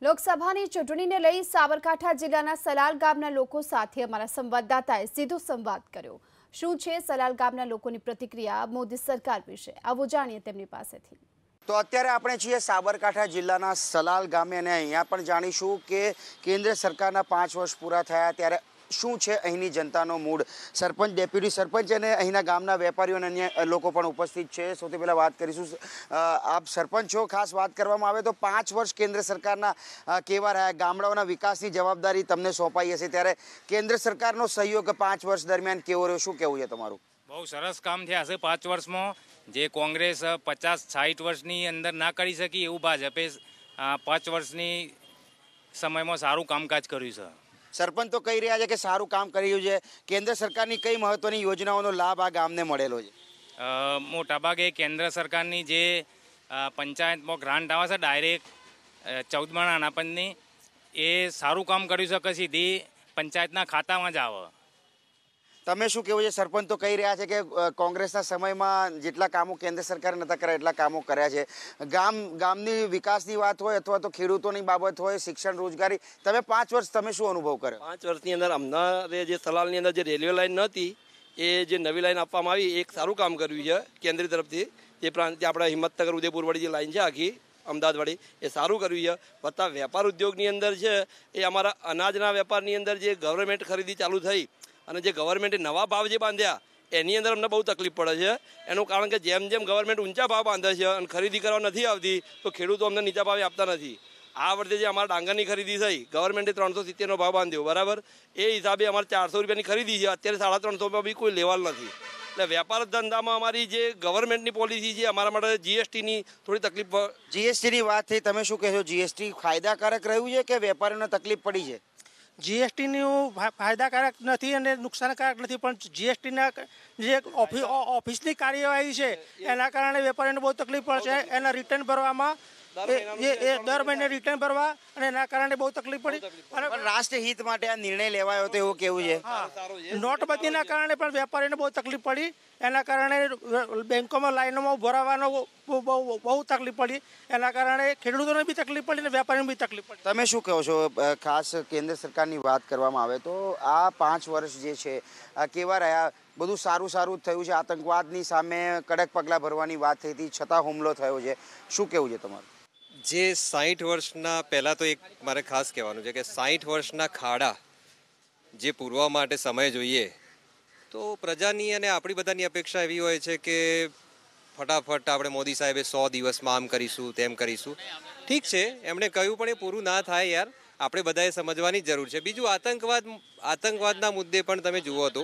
લોકસભાની ચૂંટણીને લઈ સાબરકાંઠા જિલ્લાના સલાલ ગામના લોકો સાથે અમારા સંવાદદાતાએ સીધો સંવાદ કર્યો। શું છે સલાલ ગામના લોકોની પ્રતિક્રિયા મોદી સરકાર વિશે, આવો જાણીએ તેમની પાસેથી। તો અત્યારે આપણે છીએ સાબરકાંઠા જિલ્લાના સલાલ ગામે અને અહીંયા પણ જાણીશું કે કેન્દ્ર સરકારના 5 વર્ષ પૂરા થયા ત્યારે શું છે અહીંની જનતાનો મૂડ। સરપંચ, ડેપ્યુટી સરપંચ અને અહીંના ગામના વેપારીઓ અને અન્ય લોકો પણ ઉપસ્થિત છે। સૌથી પહેલાં વાત કરીશું, આપ સરપંચ છો, ખાસ વાત કરવામાં આવે તો 5 વર્ષ કેન્દ્ર સરકારના કેવા રહ્યા, ગામડાઓના વિકાસની જવાબદારી તમને સોંપાઈ હશે ત્યારે કેન્દ્ર સરકારનો સહયોગ 5 વર્ષ દરમિયાન કેવો રહ્યો, શું કહેવું છે તમારું? બહુ સરસ કામ થયા હશે 5 વર્ષમાં। જે કોંગ્રેસ 50-60 વર્ષની અંદર ના કરી શકી એવું ભાજપે 5 વર્ષની સમયમાં સારું કામકાજ કર્યું છે। સરપંચ તો કહી રહ્યા છે કે સારું કામ કર્યું છે। કેન્દ્ર સરકારની કઈ મહત્વની યોજનાઓનો લાભ આ ગામને મળેલો છે? મોટાભાગે કેન્દ્ર સરકારની જે પંચાયતમાં ગ્રાન્ટ આવે છે ડાયરેક્ટ 14 મણ અનાજની, એ સારું કામ કર્યું છે કે સીધી પંચાયતના ખાતામાં જ આવે। તમે શું કહેવું છે? સરપંચ તો કહી રહ્યા છે કે કોંગ્રેસના સમયમાં જેટલા કામો કેન્દ્ર સરકારે નહોતા કર્યા એટલા કામો કર્યા છે। ગામની વિકાસની વાત હોય અથવા તો ખેડૂતોની બાબત હોય, શિક્ષણ, રોજગારી, તમે 5 વર્ષ તમે શું અનુભવ કર્યો? 5 વર્ષની અંદર અમારે જે સલાલની અંદર જે રેલવે લાઇન નહોતી એ જે નવી લાઇન આપવામાં આવી એક સારું કામ કર્યું છે કેન્દ્ર તરફથી। જે પ્રાંત આપણા હિંમતનગર ઉદયપુરવાળી જે લાઇન છે આખી અમદાવાદવાળી, એ સારું કર્યું છે। વત્તા વેપાર ઉદ્યોગની અંદર છે એ અમારા અનાજના વેપારની અંદર જે ગવર્મેન્ટ ખરીદી ચાલુ થઈ અને જે ગવર્મેન્ટે નવા ભાવ જે બાંધ્યા એની અંદર અમને બહુ તકલીફ પડે છે। એનું કારણ કે જેમ જેમ ગવર્મેન્ટ ઊંચા ભાવ બાંધે છે અને ખરીદી કરવા નથી આવતી તો ખેડૂતો અમને નીચા ભાવે આપતા નથી। આ વર્ષે જે અમારા ડાંગરની ખરીદી થઈ, ગવર્મેન્ટે 370નો ભાવ બાંધ્યો, બરાબર, એ હિસાબે અમારે 400 રૂપિયાની ખરીદી છે, અત્યારે 350 બી કોઈ લેવાલ નથી। એટલે વેપાર ધંધામાં અમારી જે ગવર્મેન્ટની પોલિસી છે અમારા માટે જીએસટીની થોડી તકલીફ। જીએસટીની વાત થઈ, તમે શું કહેશો? જીએસટી ફાયદાકારક રહ્યું છે કે વેપારીઓને તકલીફ પડી છે? જીએસટીનું ફાયદાકારક નથી અને નુકસાનકારક નથી, પણ જીએસટીના જે ઓફિસની કાર્યવાહી છે એના કારણે વેપારીઓને બહુ તકલીફ પડે છે। એના રિટર્ન ભરવામાં દર મહિને રિટર્ન ભરવા અને એના કારણે બહુ તકલીફ પડી। અને રાષ્ટ્રહિત માટે આ નિર્ણય લેવાયો તો એવું કેવું છે? નોટબંધીના કારણે પણ વેપારીને બહુ તકલીફ પડી, એના કારણે બેંકોમાં લાઈનોમાં ભરાવાનો બહુ તકલીફ પડી, એના કારણે ખેડૂતોને બી તકલીફ પડી અને વેપારીને બી તકલીફ પડી। તમે શું કહો છો? ખાસ કેન્દ્ર સરકારની વાત કરવામાં આવે તો આ 5 વર્ષ જે છે આ કેવા રહ્યા? બધું સારું થયું છે, આતંકવાદની સામે કડક પગલાં ભરવાની વાત થઈ હતી છતાં હુમલો થયો છે, શું કહેવું છે તમારું? જે 60 વર્ષના પહેલાં તો એક મારે ખાસ કહેવાનું છે કે 60 વર્ષના ખાડા જે પૂરવા માટે સમય જોઈએ તો પ્રજાની અને આપણી બધાની અપેક્ષા એવી હોય છે કે ફટાફટ આપણે મોદી સાહેબે 100 દિવસમાં આમ કરીશું તેમ કરીશું। ઠીક છે, એમણે કહ્યું પણ એ પૂરું ના થાય યાર, આપણે બધાએ સમજવાની જરૂર છે। બીજું આતંકવાદના મુદ્દે પણ તમે જુઓ તો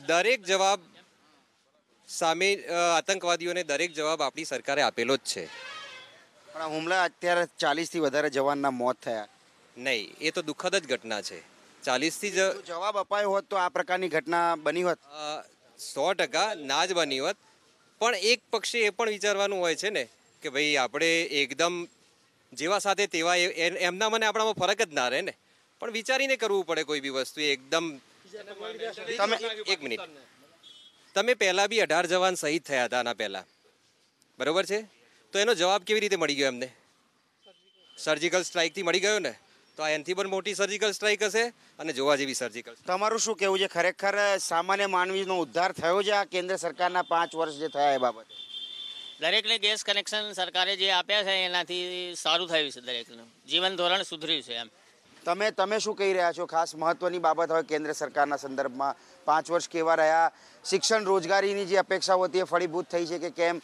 દરેક જવાબ સામે આતંકવાદીઓને દરેક જવાબ આપણી સરકારે આપેલો જ છે। પણ હુમલા અત્યારે 40થી વધારે જવાનના મોત થયા નહીં, એ તો દુઃખદ જ ઘટના છે। 40થી જવાબ અપાયો હોત તો આ પ્રકારની ઘટના બની હોત? 100% ના જ બની હોત, પણ એક પક્ષે એ પણ વિચારવાનું હોય છે ને કે ભાઈ આપણે એકદમ જેવા સાથે તેવા એમના મને આપણામાં ફરક જ ના રહે ને, પણ વિચારીને કરવું પડે કોઈ બી વસ્તુ એકદમ। તમે એક મિનિટ, તમે પહેલાં બી 18 જવાન શહીદ થયા હતા આના પહેલાં, બરાબર છે? તો એનો જવાબ કેવી રીતે મળી ગયો એમને? સર્જિકલ સ્ટ્રાઇકથી મળી ગયો ને, તો આ એનાથી પણ મોટી સર્જિકલ સ્ટ્રાઇક હશે અને જોવા જેવી સર્જિકલ। તમારું શું કહેવું છે? ખરેખર સામાન્ય માનવીનો ઉદ્ધાર થયો છે આ કેન્દ્ર સરકારના 5 વર્ષ જે થયા એ બાબતે? દરેકને ગેસ કનેક્શન સરકારે જે આપ્યા છે એનાથી સારું થયું છે, દરેકનું જીવન ધોરણ સુધર્યું છે એમ। તમે શું કહી રહ્યા છો? ખાસ મહત્વની બાબત હોય કેન્દ્ર સરકારના સંદર્ભમાં 5 વર્ષ કેવા રહ્યા? શિક્ષણ, રોજગારીની જે અપેક્ષાઓ હતી એ ફળીભૂત થઈ છે કે કેમ?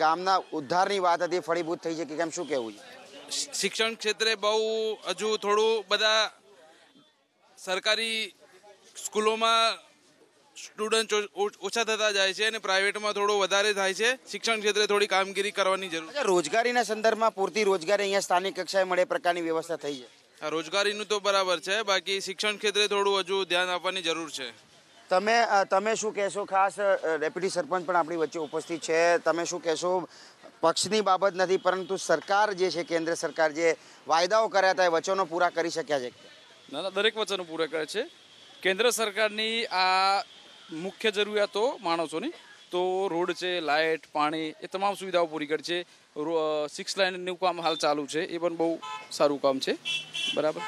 ગામના ઉદ્ધારની વાત હતી એ ફળીભૂત થઈ છે કે કેમ, શું કહેવું છે? શિક્ષણ ક્ષેત્રે બહુ હજુ થોડું બધા સરકારી સ્કૂલોમાં સ્ટુડન્ટ ઓછા થતા જાય છે અને પ્રાઇવેટમાં થોડું વધારે થાય છે। શિક્ષણ ક્ષેત્રે થોડી કામગીરી કરવાની જરૂર છે। રોજગારીના સંદર્ભમાં પૂરતી રોજગારી અહીંયા સ્થાનિક કક્ષાએ મળે પ્રકારની વ્યવસ્થા થઈ છે? રોજગારીનું તો બરાબર છે, બાકી શિક્ષણ ક્ષેત્રે થોડું હજુ ધ્યાન આપવાની જરૂર છે। તમે શું કહેશો? ખાસ ડેપ્યુટી સરપંચ પણ આપણી વચ્ચે ઉપસ્થિત છે, તમે શું કહેશો? પક્ષની બાબત નથી પરંતુ સરકાર જે છે, કેન્દ્ર સરકાર જે વાયદાઓ કર્યા હતા એ વચનો પૂરા કરી શક્યા છે? ના, દરેક વચનો પૂરા કરે છે। કેન્દ્ર સરકારની આ મુખ્ય જરૂરિયાતો માણસોની, તો રોડ છે, લાઇટ, પાણી, એ તમામ સુવિધાઓ પૂરી કરી છે. 6 લાઇનનું કામ હાલ ચાલુ છે, એ પણ બહુ સારું કામ છે. બરાબર.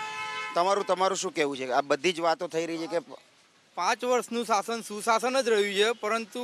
તમારું શું કહેવું છે? આ બધી જ વાતો થઈ રહી છે કે 5 વર્ષનું શાસન સુશાસન જ રહ્યું છે, પરંતુ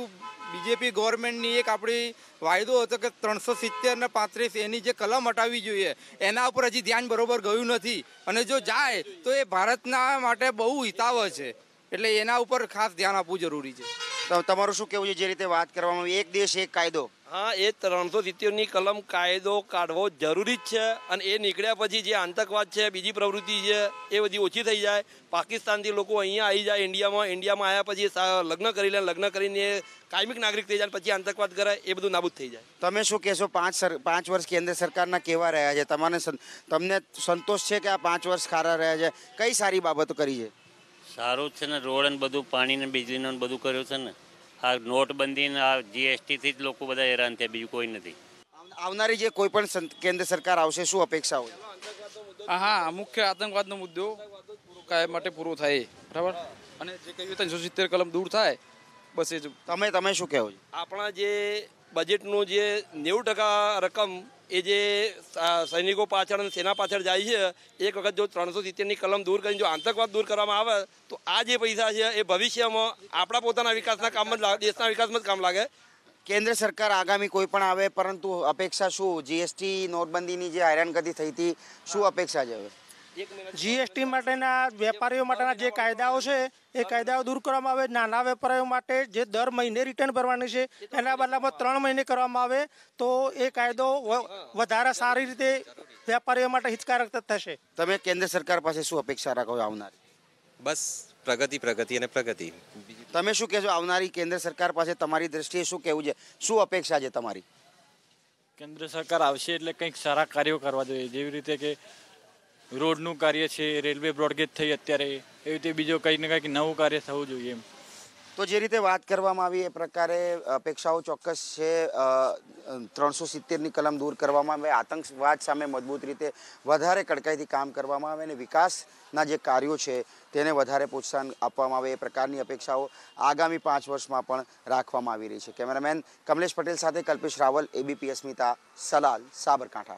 બીજેપી ગવર્મેન્ટની એક આપણી વાયદો હતો કે 370 ને 35 એની જે કલમ હટાવવી જોઈએ, એના ઉપર હજી ધ્યાન બરોબર ગયું નથી. અને જો જાય તો એ ભારતના માટે બહુ હિતાવહ છે, એટલે એના ઉપર ખાસ ધ્યાન આપવું જરૂરી છે. તો તમારું શું કહેવું છે? જે રીતે વાત કરવામાં આવી, એક દેશ એક કાયદો, હા, એ 370ની કલમ કાયદો કાઢવો જરૂરી જ છે. અને એ નીકળ્યા પછી જે આતંકવાદ છે, બીજી પ્રવૃત્તિ છે, એ બધી ઓછી થઈ જાય. પાકિસ્તાનથી લોકો અહીંયા આવી જાય ઇન્ડિયામાં આવ્યા પછી લગ્ન કરી લે, લગ્ન કરીને કાયમિક નાગરિક થઈ જાય, પછી આતંકવાદ કરે, એ બધું નાબૂદ થઈ જાય. તમે શું કહેશો? 5 વર્ષ કેન્દ્ર સરકારના કેવા રહ્યા છે? તમને સંતોષ છે કે આ 5 વર્ષ સારા રહ્યા છે? કઈ સારી બાબતો કરી છે? સારું જ છે ને, રોડ ને બધું, પાણી ને વીજળી ને બધું કર્યું છે ને. આ નોટબંધી ને આ જીએસટીથી જ લોકો બધા હેરાન થયા, બીજું કોઈ નથી. આવનારી જે કોઈ પણ કેન્દ્ર સરકાર આવશે, શું અપેક્ષા હોય? હા, મુખ્ય આતંકવાદનો મુદ્દો કાયમ માટે પૂરો થાય. બરાબર. અને જે કહ્યું 370 કલમ દૂર થાય, બસ એ જ. તમે શું કહેવો છો? આપણા જે બજેટનું જે 90% રકમ એ જે સૈનિકો પાછળ અને સેના પાછળ જાય છે, એક વખત જો 370ની કલમ દૂર કરીને જો આતંકવાદ દૂર કરવામાં આવે તો આ જે પૈસા છે એ ભવિષ્યમાં આપણા પોતાના વિકાસના કામમાં જ દેશના વિકાસમાં જ કામ લાગે. કેન્દ્ર સરકાર આગામી કોઈ પણ આવે, પરંતુ અપેક્ષા શું? જીએસટી નોટબંધીની જે હેરાનગતિ થઈ હતી, શું અપેક્ષા છે હવે? જીએસટી માટેના વેપારીઓ માટેના જે કાયદાઓ છે એ કાયદાઓ દૂર કરવામાં આવે. નાના વેપારીઓ માટે જે દર મહિને રિટર્ન ભરવાની છે એના બદલામાં 3 મહિને કરવામાં આવે તો એ કાયદો વધારે સારી રીતે વેપારીઓ માટે હિતકારક થશે. તમે કેન્દ્ર સરકાર પાસે શું અપેક્ષા રાખો છો આવનારી? બસ પ્રગતિ અને પ્રગતિ. તમે શું કહેશો? આવનારી કેન્દ્ર સરકાર પાસે તમારી દ્રષ્ટિએ શું કહેવું છે? શું અપેક્ષા છે તમારી? કેન્દ્ર સરકાર આવશે એટલે કંઈક સારા કાર્યો કરવા જોઈએ, જેવી રીતે કે રોડનું કાર્ય છે, રેલવે બ્રોડગેજ થઈ અત્યારે, એવી રીતે બીજો કંઈક ને કંઈક નવું કાર્ય થવું જોઈએ એમ. તો જે રીતે વાત કરવામાં આવી એ પ્રકારે અપેક્ષાઓ ચોક્કસ છે. 370ની કલમ દૂર કરવામાં આવે, આતંકવાદ સામે મજબૂત રીતે વધારે કડકાઈથી કામ કરવામાં આવે અને વિકાસના જે કાર્યો છે તેને વધારે પ્રોત્સાહન આપવામાં આવે, એ પ્રકારની અપેક્ષાઓ આગામી 5 વર્ષમાં પણ રાખવામાં આવી રહી છે. કેમેરામેન કમલેશ પટેલ સાથે કલ્પેશ રાવલ, ABP અસ્મિતા, સલાલ, સાબરકાંઠા.